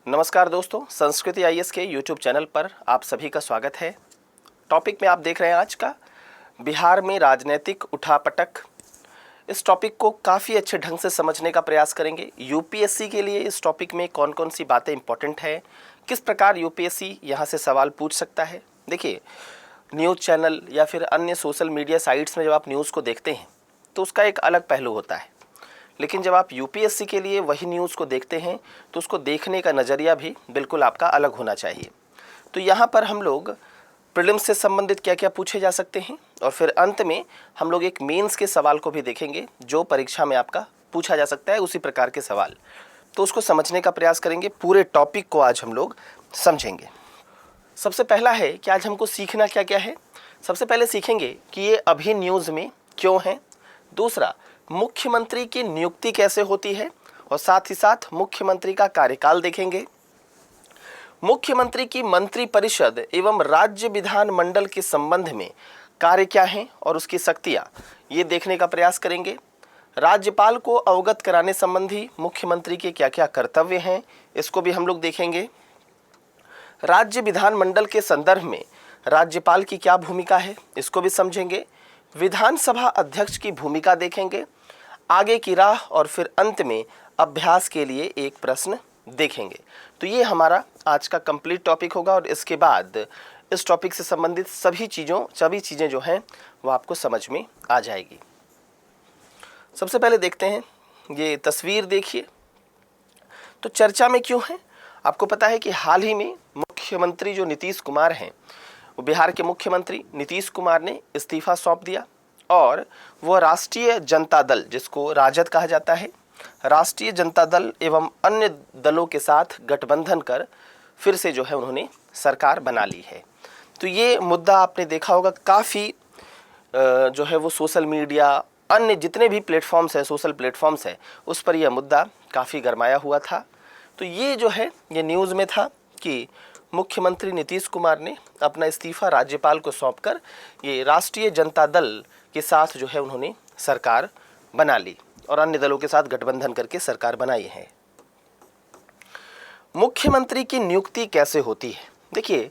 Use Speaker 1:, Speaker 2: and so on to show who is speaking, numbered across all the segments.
Speaker 1: नमस्कार दोस्तों, संस्कृति आईएएस के यूट्यूब चैनल पर आप सभी का स्वागत है। टॉपिक में आप देख रहे हैं आज का बिहार में राजनीतिक उठापटक। इस टॉपिक को काफ़ी अच्छे ढंग से समझने का प्रयास करेंगे। यूपीएससी के लिए इस टॉपिक में कौन कौन सी बातें इंपॉर्टेंट है, किस प्रकार यूपीएससी यहाँ से सवाल पूछ सकता है। देखिए, न्यूज़ चैनल या फिर अन्य सोशल मीडिया साइट्स में जब आप न्यूज़ को देखते हैं तो उसका एक अलग पहलू होता है, लेकिन जब आप यूपीएससी के लिए वही न्यूज़ को देखते हैं तो उसको देखने का नज़रिया भी बिल्कुल आपका अलग होना चाहिए। तो यहाँ पर हम लोग प्रीलिम्स से संबंधित क्या क्या पूछे जा सकते हैं और फिर अंत में हम लोग एक मेंस के सवाल को भी देखेंगे जो परीक्षा में आपका पूछा जा सकता है, उसी प्रकार के सवाल। तो उसको समझने का प्रयास करेंगे। पूरे टॉपिक को आज हम लोग समझेंगे। सबसे पहला है कि आज हमको सीखना क्या क्या है। सबसे पहले सीखेंगे कि ये अभी न्यूज़ में क्यों है। दूसरा, मुख्यमंत्री की नियुक्ति कैसे होती है और साथ ही साथ मुख्यमंत्री का कार्यकाल देखेंगे। मुख्यमंत्री की मंत्रिपरिषद एवं राज्य विधानमंडल के संबंध में कार्य क्या हैं और उसकी शक्तियां, ये देखने का प्रयास करेंगे। राज्यपाल को अवगत कराने संबंधी मुख्यमंत्री के क्या क्या कर्तव्य हैं, इसको भी हम लोग देखेंगे। राज्य विधानमंडल के संदर्भ में राज्यपाल की क्या भूमिका है, इसको भी समझेंगे। विधानसभा अध्यक्ष की भूमिका देखेंगे, आगे की राह और फिर अंत में अभ्यास के लिए एक प्रश्न देखेंगे। तो ये हमारा आज का कंप्लीट टॉपिक होगा और इसके बाद इस टॉपिक से संबंधित सभी चीज़ें जो हैं वो आपको समझ में आ जाएगी। सबसे पहले देखते हैं, ये तस्वीर देखिए। तो चर्चा में क्यों है? आपको पता है कि हाल ही में मुख्यमंत्री जो नीतीश कुमार हैं, वो बिहार के मुख्यमंत्री नीतीश कुमार ने इस्तीफा सौंप दिया और वो राष्ट्रीय जनता दल, जिसको राजद कहा जाता है, राष्ट्रीय जनता दल एवं अन्य दलों के साथ गठबंधन कर फिर से जो है उन्होंने सरकार बना ली है। तो ये मुद्दा आपने देखा होगा, काफ़ी जो है वो सोशल मीडिया, अन्य जितने भी प्लेटफॉर्म्स हैं, सोशल प्लेटफॉर्म्स हैं, उस पर यह मुद्दा काफ़ी गरमाया हुआ था। तो ये जो है ये न्यूज़ में था कि मुख्यमंत्री नीतीश कुमार ने अपना इस्तीफा राज्यपाल को सौंपकर ये राष्ट्रीय जनता दल के साथ जो है उन्होंने सरकार बना ली और अन्य दलों के साथ गठबंधन करके सरकार बनाई है। मुख्यमंत्री की नियुक्ति कैसे होती है? देखिए,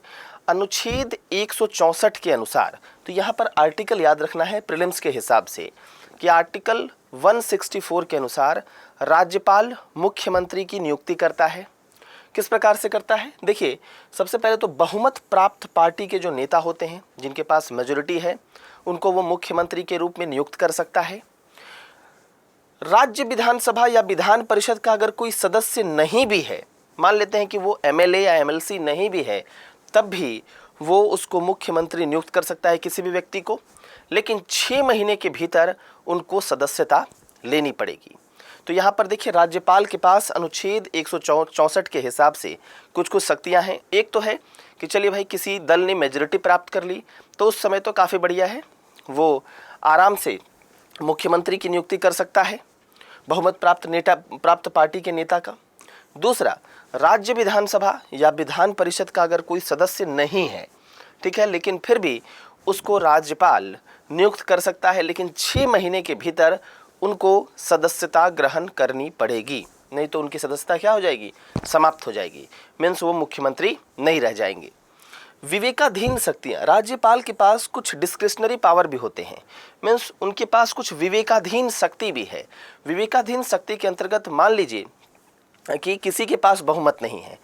Speaker 1: अनुच्छेद 164 के अनुसार, तो यहाँ पर आर्टिकल याद रखना है प्रीलिम्स के हिसाब से कि आर्टिकल 164 के अनुसार राज्यपाल मुख्यमंत्री की नियुक्ति करता है। किस प्रकार से करता है? देखिए, सबसे पहले तो बहुमत प्राप्त पार्टी के जो नेता होते हैं, जिनके पास मेजॉरिटी है, उनको वो मुख्यमंत्री के रूप में नियुक्त कर सकता है। राज्य विधानसभा या विधान परिषद का अगर कोई सदस्य नहीं भी है, मान लेते हैं कि वो एमएलए या एमएलसी नहीं भी है, तब भी वो उसको मुख्यमंत्री नियुक्त कर सकता है किसी भी व्यक्ति को, लेकिन 6 महीने के भीतर उनको सदस्यता लेनी पड़ेगी। तो यहाँ पर देखिए, राज्यपाल के पास अनुच्छेद 164 के हिसाब से कुछ कुछ शक्तियाँ हैं। एक तो है कि चलिए भाई, किसी दल ने मेजॉरिटी प्राप्त कर ली तो उस समय तो काफ़ी बढ़िया है, वो आराम से मुख्यमंत्री की नियुक्ति कर सकता है बहुमत प्राप्त पार्टी के नेता का। दूसरा, राज्य विधानसभा या विधान परिषद का अगर कोई सदस्य नहीं है, ठीक है, लेकिन फिर भी उसको राज्यपाल नियुक्त कर सकता है, लेकिन 6 महीने के भीतर उनको सदस्यता ग्रहण करनी पड़ेगी, नहीं तो उनकी सदस्यता क्या हो जाएगी? समाप्त हो जाएगी। मीन्स वो मुख्यमंत्री नहीं रह जाएंगे। विवेकाधीन शक्तियाँ, राज्यपाल के पास कुछ डिस्क्रिशनरी पावर भी होते हैं, मीन्स उनके पास कुछ विवेकाधीन शक्ति भी है। विवेकाधीन शक्ति के अंतर्गत मान लीजिए कि किसी के पास बहुमत नहीं है,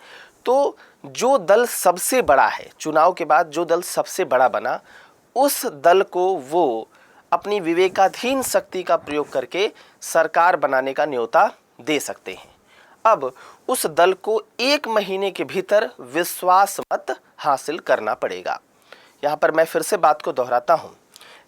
Speaker 1: तो जो दल सबसे बड़ा है, चुनाव के बाद जो दल सबसे बड़ा बना, उस दल को वो अपनी विवेकाधीन शक्ति का प्रयोग करके सरकार बनाने का न्योता दे सकते हैं। अब उस दल को 1 महीने के भीतर विश्वास मत हासिल करना पड़ेगा। यहाँ पर मैं फिर से बात को दोहराता हूँ,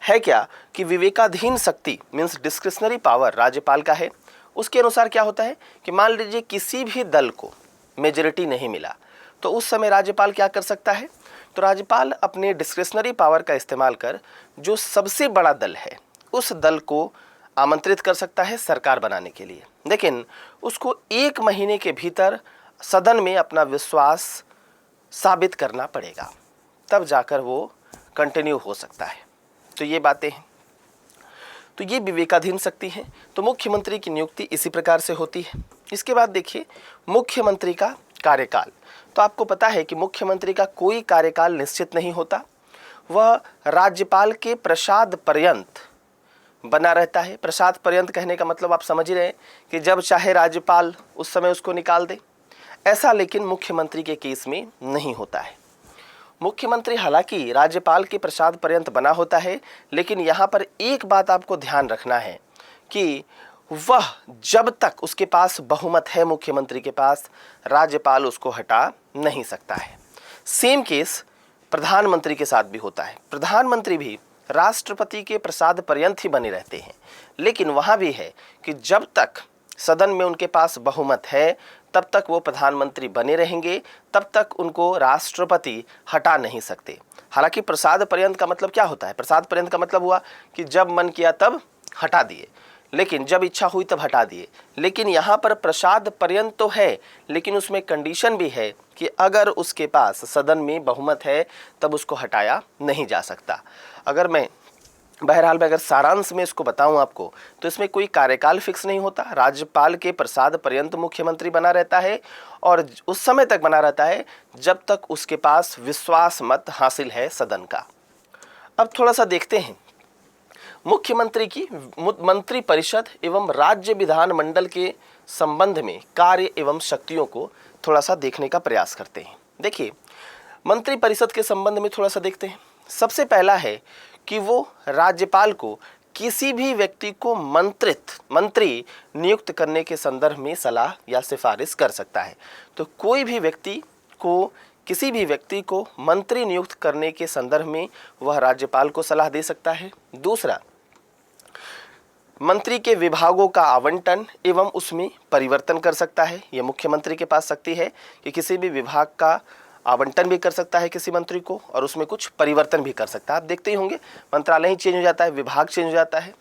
Speaker 1: है क्या कि विवेकाधीन शक्ति मीन्स डिस्क्रिशनरी पावर राज्यपाल का है। उसके अनुसार क्या होता है कि मान लीजिए किसी भी दल को मेजॉरिटी नहीं मिला, तो उस समय राज्यपाल क्या कर सकता है? तो राज्यपाल अपने डिस्क्रिशनरी पावर का इस्तेमाल कर जो सबसे बड़ा दल है उस दल को आमंत्रित कर सकता है सरकार बनाने के लिए, लेकिन उसको 1 महीने के भीतर सदन में अपना विश्वास साबित करना पड़ेगा, तब जाकर वो कंटिन्यू हो सकता है। तो ये बातें हैं। तो ये विवेकाधीन शक्ति है। तो मुख्यमंत्री की नियुक्ति इसी प्रकार से होती है। इसके बाद देखिए मुख्यमंत्री का कार्यकाल। तो आपको पता है कि मुख्यमंत्री का कोई कार्यकाल निश्चित नहीं होता, वह राज्यपाल के प्रसाद पर्यंत बना रहता है। प्रसाद पर्यंत कहने का मतलब आप समझ ही रहे हैं कि जब चाहे राज्यपाल उस समय उसको निकाल दे। ऐसा लेकिन मुख्यमंत्री के केस में नहीं होता है। मुख्यमंत्री हालांकि राज्यपाल के प्रसाद पर्यंत बना होता है, लेकिन यहाँ पर एक बात आपको ध्यान रखना है कि वह जब तक उसके पास बहुमत है, मुख्यमंत्री के पास, राज्यपाल उसको हटा नहीं सकता है। सेम केस प्रधानमंत्री के साथ भी होता है। प्रधानमंत्री भी राष्ट्रपति के प्रसाद पर्यंत ही बने रहते हैं, लेकिन वहाँ भी है कि जब तक सदन में उनके पास बहुमत है तब तक वो प्रधानमंत्री बने रहेंगे, तब तक उनको राष्ट्रपति हटा नहीं सकते। हालांकि प्रसाद पर्यंत का मतलब क्या होता है? प्रसाद पर्यंत का मतलब हुआ कि जब मन किया तब हटा दिए, लेकिन जब इच्छा हुई तब हटा दिए। लेकिन यहाँ पर प्रसाद पर्यंत तो है, लेकिन उसमें कंडीशन भी है कि अगर उसके पास सदन में बहुमत है तब उसको हटाया नहीं जा सकता। अगर मैं बहरहाल अगर सारांश में इसको बताऊं आपको, तो इसमें कोई कार्यकाल फिक्स नहीं होता। राज्यपाल के प्रसाद पर्यंत मुख्यमंत्री बना रहता है और उस समय तक बना रहता है जब तक उसके पास विश्वास मत हासिल है सदन का। अब थोड़ा सा देखते हैं मुख्यमंत्री की मंत्री परिषद एवं राज्य विधानमंडल के संबंध में कार्य एवं शक्तियों को थोड़ा सा देखने का प्रयास करते हैं। देखिए, मंत्री परिषद के संबंध में थोड़ा सा देखते हैं। सबसे पहला है कि वो राज्यपाल को किसी भी व्यक्ति को मंत्री नियुक्त करने के संदर्भ में सलाह या सिफारिश कर सकता है। तो कोई भी व्यक्ति को, किसी भी व्यक्ति को मंत्री नियुक्त करने के संदर्भ में वह राज्यपाल को सलाह दे सकता है। दूसरा, मंत्री के विभागों का आवंटन एवं उसमें परिवर्तन कर सकता है। यह मुख्यमंत्री के पास शक्ति है कि किसी भी विभाग का आवंटन भी कर सकता है किसी मंत्री को, और उसमें कुछ परिवर्तन भी कर सकता है। आप देखते ही होंगे मंत्रालय ही चेंज हो जाता है, विभाग चेंज हो जाता है।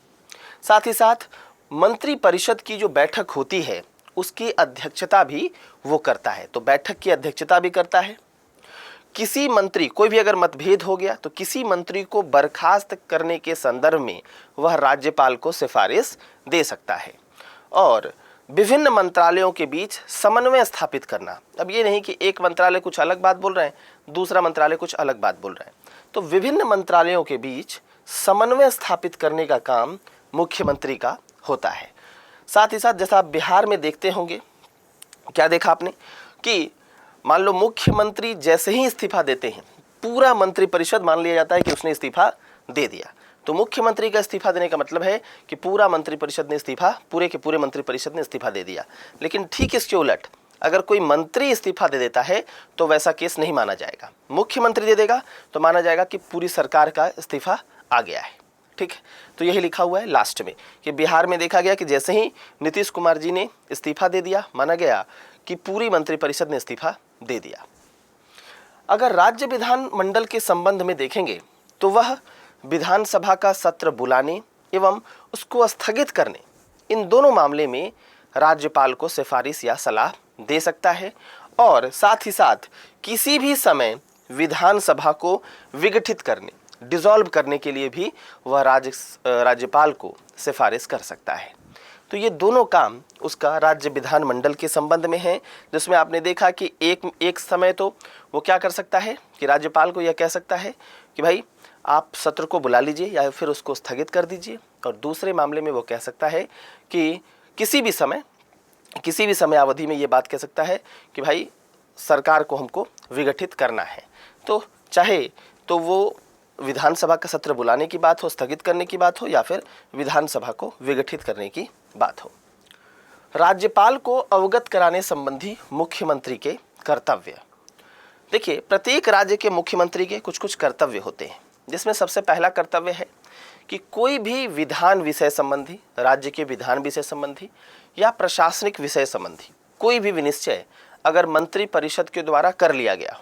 Speaker 1: साथ ही साथ मंत्री परिषद की जो बैठक होती है उसकी अध्यक्षता भी वो करता है, तो बैठक की अध्यक्षता भी करता है। किसी मंत्री, कोई भी अगर मतभेद हो गया तो किसी मंत्री को बर्खास्त करने के संदर्भ में वह राज्यपाल को सिफारिश दे सकता है। और विभिन्न मंत्रालयों के बीच समन्वय स्थापित करना। अब ये नहीं कि एक मंत्रालय कुछ अलग बात बोल रहे हैं, दूसरा मंत्रालय कुछ अलग बात बोल रहे हैं, तो विभिन्न मंत्रालयों के बीच समन्वय स्थापित करने का काम मुख्यमंत्री का होता है। साथ ही साथ जैसा आप बिहार में देखते होंगे, क्या देखा आपने कि मान लो मुख्यमंत्री जैसे ही इस्तीफा देते हैं, पूरा मंत्रिपरिषद मान लिया जाता है कि उसने इस्तीफा दे दिया। तो मुख्यमंत्री का इस्तीफा देने का मतलब है कि पूरा मंत्रिपरिषद ने इस्तीफा, पूरे के पूरे मंत्रिपरिषद ने इस्तीफा दे दिया। लेकिन ठीक इसके उलट अगर कोई मंत्री इस्तीफा दे देता है तो वैसा केस नहीं माना जाएगा। मुख्यमंत्री दे देगा तो माना जाएगा कि पूरी सरकार का इस्तीफा आ गया है। ठीक है, तो यही लिखा हुआ है लास्ट में कि बिहार में देखा गया कि जैसे ही नीतीश कुमार जी ने इस्तीफा दे दिया, माना गया कि पूरी मंत्रिपरिषद ने इस्तीफा दे दिया। अगर राज्य विधानमंडल के संबंध में देखेंगे तो वह विधानसभा का सत्र बुलाने एवं उसको स्थगित करने, इन दोनों मामले में राज्यपाल को सिफारिश या सलाह दे सकता है। और साथ ही साथ किसी भी समय विधानसभा को विघटित करने, डिसॉल्व करने के लिए भी वह राज्यपाल को सिफारिश कर सकता है। तो ये दोनों काम उसका राज्य विधानमंडल के संबंध में है, जिसमें आपने देखा कि एक समय तो वो क्या कर सकता है कि राज्यपाल को यह कह सकता है कि भाई आप सत्र को बुला लीजिए या फिर उसको स्थगित कर दीजिए। और दूसरे मामले में वो कह सकता है कि किसी भी समय अवधि में ये बात कह सकता है कि भाई सरकार को हमको विघटित करना है। तो चाहे तो वो विधानसभा का सत्र बुलाने की बात हो, स्थगित करने की बात हो, या फिर विधानसभा को विघटित करने की बात हो। राज्यपाल को अवगत कराने संबंधी मुख्यमंत्री के कर्तव्य। देखिए, प्रत्येक राज्य के मुख्यमंत्री के कुछ कुछ कर्तव्य होते हैं, जिसमें सबसे पहला कर्तव्य है कि कोई भी विधान विषय संबंधी, राज्य के विधान विषय संबंधी या प्रशासनिक विषय संबंधी कोई भी विनिश्चय अगर मंत्री परिषद के द्वारा कर लिया गया,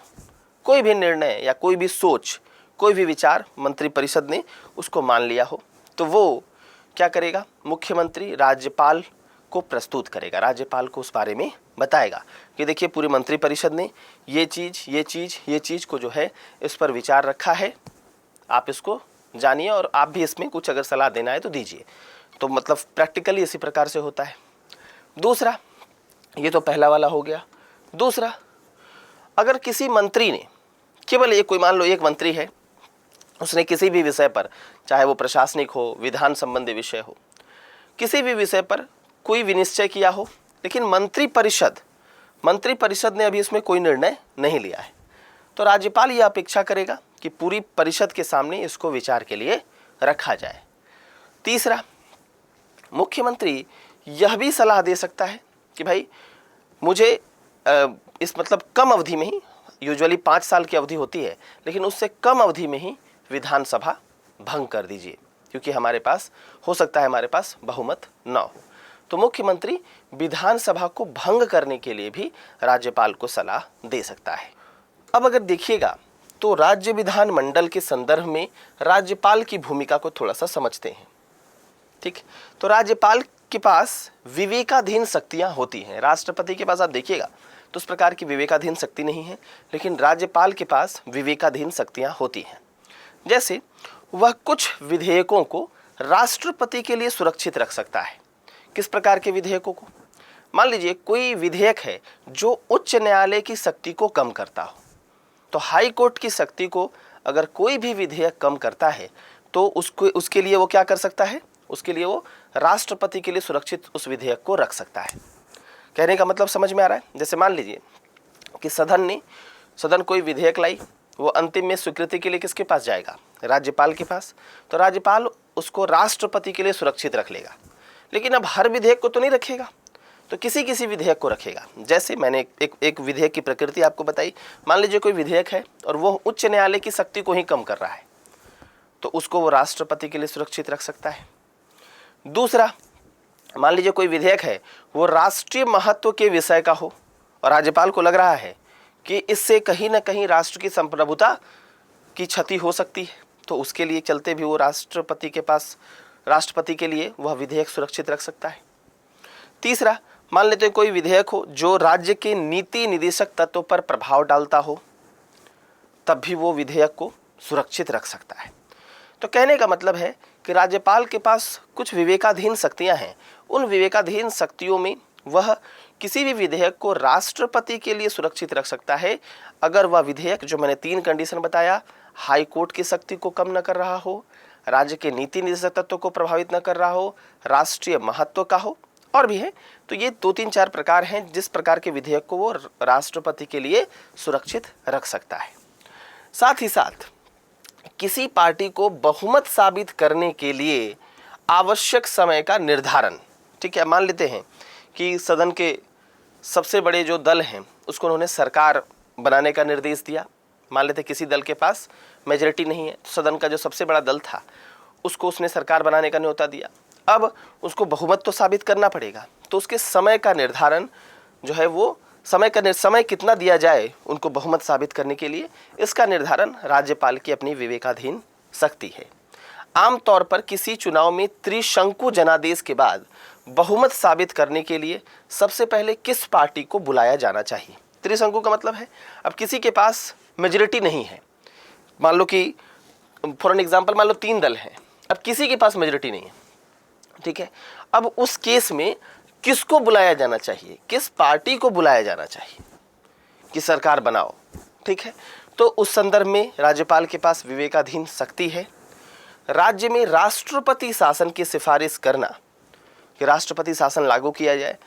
Speaker 1: कोई भी निर्णय या कोई भी सोच, कोई भी विचार मंत्री परिषद ने उसको मान लिया हो, तो वो क्या करेगा, मुख्यमंत्री राज्यपाल को प्रस्तुत करेगा, राज्यपाल को उस बारे में बताएगा कि देखिए पूरी मंत्री परिषद ने ये चीज़ को जो है इस पर विचार रखा है, आप इसको जानिए और आप भी इसमें कुछ अगर सलाह देना है तो दीजिए। तो मतलब प्रैक्टिकली इसी प्रकार से होता है। दूसरा, ये तो पहला वाला हो गया। दूसरा, अगर किसी मंत्री ने केवल एक, कोई मान लो एक मंत्री है, उसने किसी भी विषय पर, चाहे वो प्रशासनिक हो, विधान संबंधी विषय हो, किसी भी विषय पर कोई विनिश्चय किया हो, लेकिन मंत्रिपरिषद ने अभी इसमें कोई निर्णय नहीं लिया है, तो राज्यपाल यह अपेक्षा करेगा कि पूरी परिषद के सामने इसको विचार के लिए रखा जाए। तीसरा, मुख्यमंत्री यह भी सलाह दे सकता है कि भाई मुझे इस मतलब कम अवधि में ही, यूजुअली 5 साल की अवधि होती है, लेकिन उससे कम अवधि में ही विधानसभा भंग कर दीजिए, क्योंकि हमारे पास हो सकता है हमारे पास बहुमत न हो। तो मुख्यमंत्री विधानसभा को भंग करने के लिए भी राज्यपाल को सलाह दे सकता है। अब अगर देखिएगा तो राज्य विधानमंडल के संदर्भ में राज्यपाल की भूमिका को थोड़ा सा समझते हैं। ठीक, तो राज्यपाल के पास विवेकाधीन शक्तियां होती हैं। राष्ट्रपति के पास आप देखिएगा तो उस प्रकार की विवेकाधीन शक्ति नहीं है, लेकिन राज्यपाल के पास विवेकाधीन शक्तियां होती हैं। जैसे वह कुछ विधेयकों को राष्ट्रपति के लिए सुरक्षित रख सकता है। किस प्रकार के विधेयकों को? मान लीजिए कोई विधेयक है जो उच्च न्यायालय की शक्ति को कम करता हो, तो हाई कोर्ट की शक्ति को अगर कोई भी विधेयक कम करता है तो उसके लिए वो क्या कर सकता है? उसके लिए वो राष्ट्रपति के लिए सुरक्षित उस विधेयक को रख सकता है। कहने का मतलब समझ में आ रहा है? जैसे मान लीजिए कि सदन कोई विधेयक लाई, वो अंतिम में स्वीकृति के लिए किसके पास जाएगा? राज्यपाल के पास। तो राज्यपाल उसको राष्ट्रपति के लिए सुरक्षित रख लेगा, लेकिन अब हर विधेयक को तो नहीं रखेगा, तो किसी विधेयक को रखेगा। जैसे मैंने एक विधेयक की प्रकृति आपको बताई। मान लीजिए कोई विधेयक है और वो उच्च न्यायालय की शक्ति को ही कम कर रहा है, तो उसको वो राष्ट्रपति के लिए सुरक्षित रख सकता है। दूसरा, मान लीजिए कोई विधेयक है वो राष्ट्रीय महत्व के विषय का हो और राज्यपाल को लग रहा है कि इससे कहीं ना कहीं राष्ट्र की संप्रभुता की क्षति हो सकती है, तो उसके लिए चलते भी वो राष्ट्रपति के लिए वह विधेयक सुरक्षित रख सकता है। तीसरा, मान लेते हैं कोई विधेयक हो जो राज्य के नीति निदेशक तत्वों पर प्रभाव डालता हो, तब भी वो विधेयक को सुरक्षित रख सकता है। तो कहने का मतलब है कि राज्यपाल के पास कुछ विवेकाधीन शक्तियां हैं। उन विवेकाधीन शक्तियों में वह किसी भी विधेयक को राष्ट्रपति के लिए सुरक्षित रख सकता है, अगर वह विधेयक, जो मैंने 3 कंडीशन बताया, हाई कोर्ट की शक्ति को कम न कर रहा हो, राज्य के नीति निदेशक तत्वों को प्रभावित न कर रहा हो, राष्ट्रीय महत्व का हो, और भी है। तो ये 2-3-4 प्रकार हैं जिस प्रकार के विधेयक को वो राष्ट्रपति के लिए सुरक्षित रख सकता है। साथ ही साथ किसी पार्टी को बहुमत साबित करने के लिए आवश्यक समय का निर्धारण, ठीक है, मान लेते हैं कि सदन के सबसे बड़े जो दल हैं उसको उन्होंने सरकार बनाने का निर्देश दिया। मान लेते किसी दल के पास मेजॉरिटी नहीं है, तो सदन का जो सबसे बड़ा दल था उसको उसने सरकार बनाने का न्योता दिया। अब उसको बहुमत तो साबित करना पड़ेगा, तो उसके समय का निर्धारण जो है वो समय कितना दिया जाए उनको बहुमत साबित करने के लिए, इसका निर्धारण राज्यपाल की अपनी विवेकाधीन शक्ति है। आमतौर पर किसी चुनाव में त्रिशंकु जनादेश के बाद बहुमत साबित करने के लिए सबसे पहले किस पार्टी को बुलाया जाना चाहिए? त्रिशंकु का मतलब है अब किसी के पास मेजॉरिटी नहीं है, मान लो कि फॉर एन एग्जाम्पल मान लो 3 दल हैं, अब किसी के पास मेजॉरिटी नहीं है, ठीक है। अब उस केस में किसको बुलाया जाना चाहिए? किस पार्टी को बुलाया जाना चाहिए कि सरकार बनाओ, ठीक है। तो उस संदर्भ में राज्यपाल के पास विवेकाधीन शक्ति है। राज्य में राष्ट्रपति शासन की सिफारिश करना कि राष्ट्रपति शासन लागू किया जाए,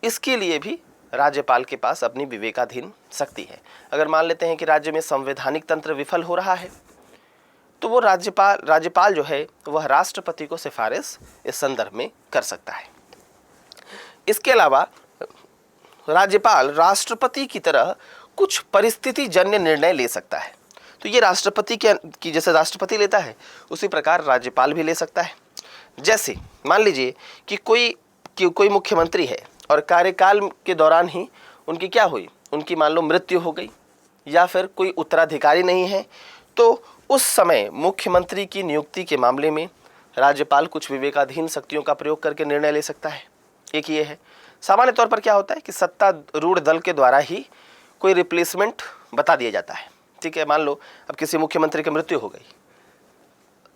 Speaker 1: इसके लिए भी राज्यपाल के पास अपनी विवेकाधीन शक्ति है। अगर मान लेते हैं कि राज्य में संवैधानिक तंत्र विफल हो रहा है, तो वो राज्यपाल जो है वह राष्ट्रपति को सिफारिश इस संदर्भ में कर सकता है। इसके अलावा राज्यपाल राष्ट्रपति की तरह कुछ परिस्थिति जन्य निर्णय ले सकता है। तो ये राष्ट्रपति की जैसे राष्ट्रपति लेता है उसी प्रकार राज्यपाल भी ले सकता है। जैसे मान लीजिए कि कोई मुख्यमंत्री है और कार्यकाल के दौरान ही उनकी क्या हुई, उनकी मान लो मृत्यु हो गई या फिर कोई उत्तराधिकारी नहीं है, तो उस समय मुख्यमंत्री की नियुक्ति के मामले में राज्यपाल कुछ विवेकाधीन शक्तियों का प्रयोग करके निर्णय ले सकता है। एक ये है। सामान्य तौर पर क्या होता है कि सत्तारूढ़ दल के द्वारा ही कोई रिप्लेसमेंट बता दिया जाता है, ठीक है। मान लो अब किसी मुख्यमंत्री की मृत्यु हो गई,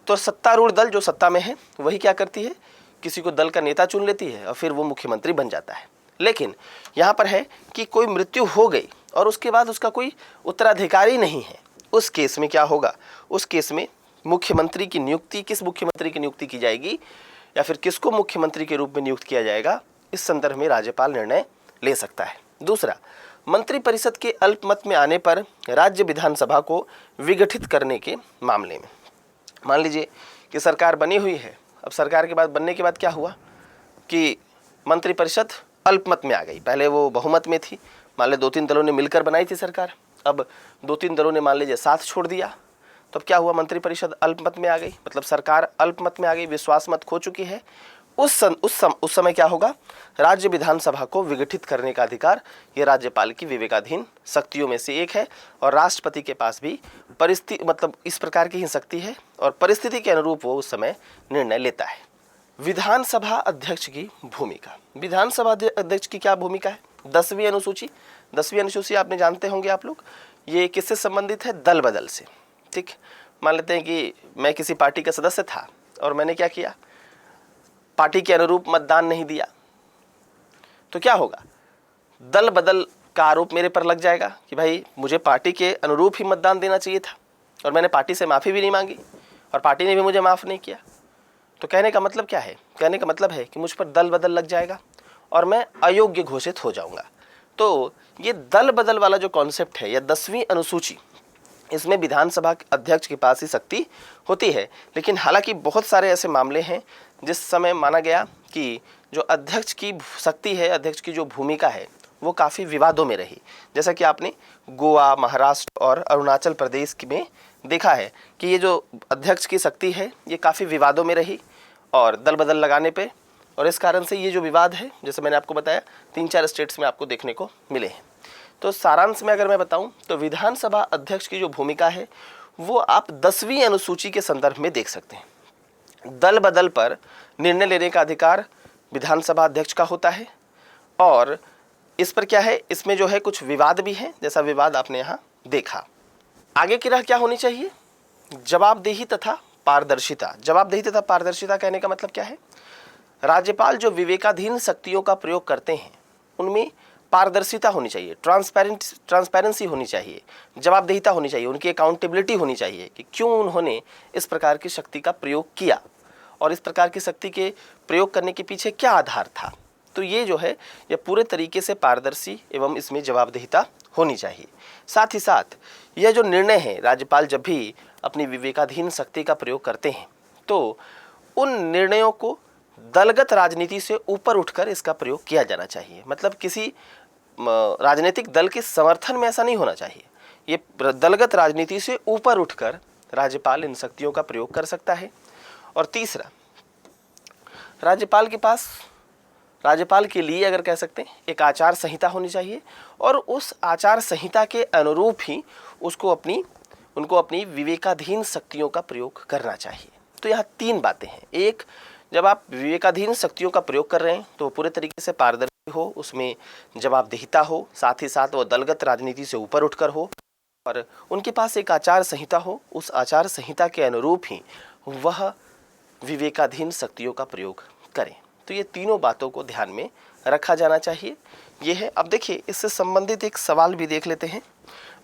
Speaker 1: तो सत्तारूढ़ दल जो सत्ता में है वही क्या करती है, किसी को दल का नेता चुन लेती है और फिर वो मुख्यमंत्री बन जाता है। लेकिन यहाँ पर है कि कोई मृत्यु हो गई और उसके बाद उसका कोई उत्तराधिकारी नहीं है, उस केस में क्या होगा, उस केस में मुख्यमंत्री की नियुक्ति, किस मुख्यमंत्री की नियुक्ति की जाएगी या फिर किसको मुख्यमंत्री के रूप में नियुक्त किया जाएगा, इस संदर्भ में राज्यपाल निर्णय ले सकता है। दूसरा, मंत्रिपरिषद के अल्पमत में आने पर राज्य विधानसभा को विघटित करने के मामले में, मान लीजिए कि सरकार बनी हुई है, अब सरकार के बाद बनने के बाद क्या हुआ कि मंत्रिपरिषद अल्पमत में आ गई, पहले वो बहुमत में थी, मान लीजिए 2-3 दलों ने मिलकर बनाई थी सरकार, अब 2-3 दलों ने मान लीजिए साथ छोड़ दिया, तो अब क्या हुआ, मंत्रिपरिषद अल्पमत में आ गई, मतलब सरकार अल्पमत में आ गई, विश्वास मत खो चुकी है। उस समय क्या होगा, राज्य विधानसभा को विघटित करने का अधिकार ये राज्यपाल की विवेकाधीन शक्तियों में से एक है और राष्ट्रपति के पास भी परिस्थिति मतलब इस प्रकार की ही शक्ति है और परिस्थिति के अनुरूप वो उस समय निर्णय लेता है। विधानसभा अध्यक्ष की भूमिका, विधानसभा अध्यक्ष की क्या भूमिका है, 10वीं अनुसूची, 10वीं अनुसूची आपने जानते होंगे आप लोग, ये किससे संबंधित है, दल बदल से। ठीक, मान लेते हैं कि मैं किसी पार्टी का सदस्य था और मैंने क्या किया, पार्टी के अनुरूप मतदान नहीं दिया, तो क्या होगा, दल बदल का आरोप मेरे पर लग जाएगा कि भाई मुझे पार्टी के अनुरूप ही मतदान देना चाहिए था और मैंने पार्टी से माफ़ी भी नहीं मांगी और पार्टी ने भी मुझे माफ़ नहीं किया। तो कहने का मतलब क्या है, कहने का मतलब है कि मुझ पर दल बदल लग जाएगा और मैं अयोग्य घोषित हो जाऊंगा। तो ये दल बदल वाला जो कॉन्सेप्ट है या 10वीं अनुसूची, इसमें विधानसभा अध्यक्ष के पास ही शक्ति होती है, लेकिन हालांकि बहुत सारे ऐसे मामले हैं जिस समय माना गया कि जो अध्यक्ष की शक्ति है, अध्यक्ष की जो भूमिका है वो काफ़ी विवादों में रही, जैसा कि आपने गोवा, महाराष्ट्र और अरुणाचल प्रदेश में देखा है कि ये जो अध्यक्ष की शक्ति है ये काफ़ी विवादों में रही और दल बदल लगाने पे, और इस कारण से ये जो विवाद है, जैसे मैंने आपको बताया, 3-4 स्टेट्स में आपको देखने को मिले हैं। तो सारांश में अगर मैं बताऊं तो विधानसभा अध्यक्ष की जो भूमिका है वो आप 10वीं अनुसूची के संदर्भ में देख सकते हैं। दल बदल पर निर्णय लेने का अधिकार विधानसभा अध्यक्ष का होता है और इस पर क्या है, इसमें जो है कुछ विवाद भी है, जैसा विवाद आपने यहाँ देखा। आगे की राह क्या होनी चाहिए, जवाबदेही तथा पारदर्शिता। जवाबदेही तथा पारदर्शिता कहने का मतलब क्या है, राज्यपाल जो विवेकाधीन शक्तियों का प्रयोग करते हैं उनमें पारदर्शिता होनी चाहिए, ट्रांसपेरेंसी होनी चाहिए, जवाबदेहिता होनी चाहिए, उनकी अकाउंटेबिलिटी होनी चाहिए कि क्यों उन्होंने इस प्रकार की शक्ति का प्रयोग किया और इस प्रकार की शक्ति के प्रयोग करने के पीछे क्या आधार था। तो ये जो है ये पूरे तरीके से पारदर्शी एवं इसमें जवाबदेहिता होनी चाहिए। साथ ही साथ यह जो निर्णय है, राज्यपाल जब भी अपनी विवेकाधीन शक्ति का प्रयोग करते हैं तो उन निर्णयों को दलगत राजनीति से ऊपर उठकर इसका प्रयोग किया जाना चाहिए, मतलब किसी राजनीतिक दल के समर्थन में ऐसा नहीं होना चाहिए, ये दलगत राजनीति से ऊपर उठकर राज्यपाल इन शक्तियों का प्रयोग कर सकता है। और तीसरा, राज्यपाल के लिए अगर कह सकते हैं एक आचार संहिता होनी चाहिए और उस आचार संहिता के अनुरूप ही उनको अपनी विवेकाधीन शक्तियों का प्रयोग करना चाहिए। तो यहाँ 3 बातें हैं, एक, जब आप विवेकाधीन शक्तियों का प्रयोग कर रहे हैं तो पूरे तरीके से पारदर्शी हो, उसमें जवाबदेहिता हो, साथ ही साथ वो दलगत राजनीति से ऊपर उठकर हो और उनके पास एक आचार संहिता हो, उस आचार संहिता के अनुरूप ही वह विवेकाधीन शक्तियों का प्रयोग करें। तो ये तीनों बातों को ध्यान में रखा जाना चाहिए। ये है। अब देखिए, इससे संबंधित एक सवाल भी देख लेते हैं।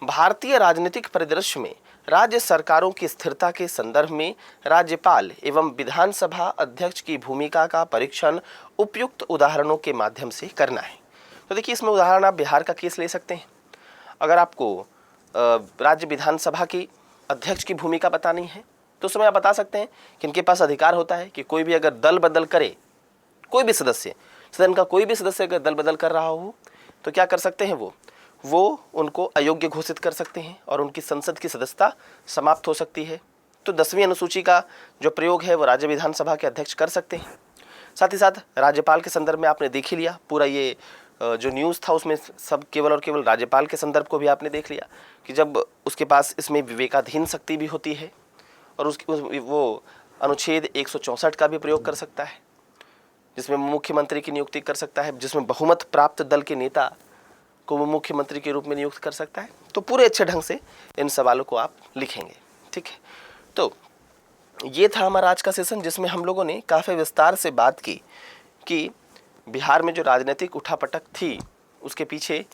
Speaker 1: भारतीय राजनीतिक परिदृश्य में राज्य सरकारों की स्थिरता के संदर्भ में राज्यपाल एवं विधानसभा अध्यक्ष की भूमिका का परीक्षण उपयुक्त उदाहरणों के माध्यम से करना है। तो देखिए, इसमें उदाहरण आप बिहार का केस ले सकते हैं। अगर आपको राज्य विधानसभा की अध्यक्ष की भूमिका बतानी है तो उसमें आप बता सकते हैं कि इनके पास अधिकार होता है कि कोई भी अगर दल बदल करे, कोई भी सदन का कोई भी सदस्य अगर दल बदल कर रहा हो तो क्या कर सकते हैं, वो उनको अयोग्य घोषित कर सकते हैं और उनकी संसद की सदस्यता समाप्त हो सकती है। तो 10वीं अनुसूची का जो प्रयोग है वो राज्य विधानसभा के अध्यक्ष कर सकते हैं। साथ ही साथ राज्यपाल के संदर्भ में आपने देख ही लिया, पूरा ये जो न्यूज़ था उसमें सब केवल और केवल राज्यपाल के संदर्भ को भी आपने देख लिया कि जब उसके पास इसमें विवेकाधीन शक्ति भी होती है और वो अनुच्छेद 164 का भी प्रयोग कर सकता है, जिसमें मुख्यमंत्री की नियुक्ति कर सकता है, जिसमें बहुमत प्राप्त दल के नेता को वो मुख्यमंत्री के रूप में नियुक्त कर सकता है। तो पूरे अच्छे ढंग से इन सवालों को आप लिखेंगे। ठीक है, तो ये था हमारा आज का सेशन, जिसमें हम लोगों ने काफ़ी विस्तार से बात की कि बिहार में जो राजनीतिक उठापटक थी उसके पीछे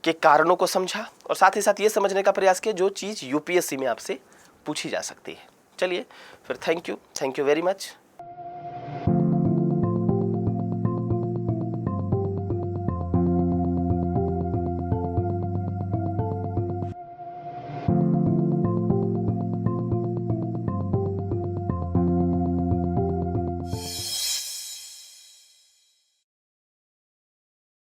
Speaker 1: के कारणों को समझा और साथ ही साथ ये समझने का प्रयास किया जो चीज़ यूपीएससी में आपसे पूछी जा सकती है। चलिए फिर थैंक यू वेरी मच।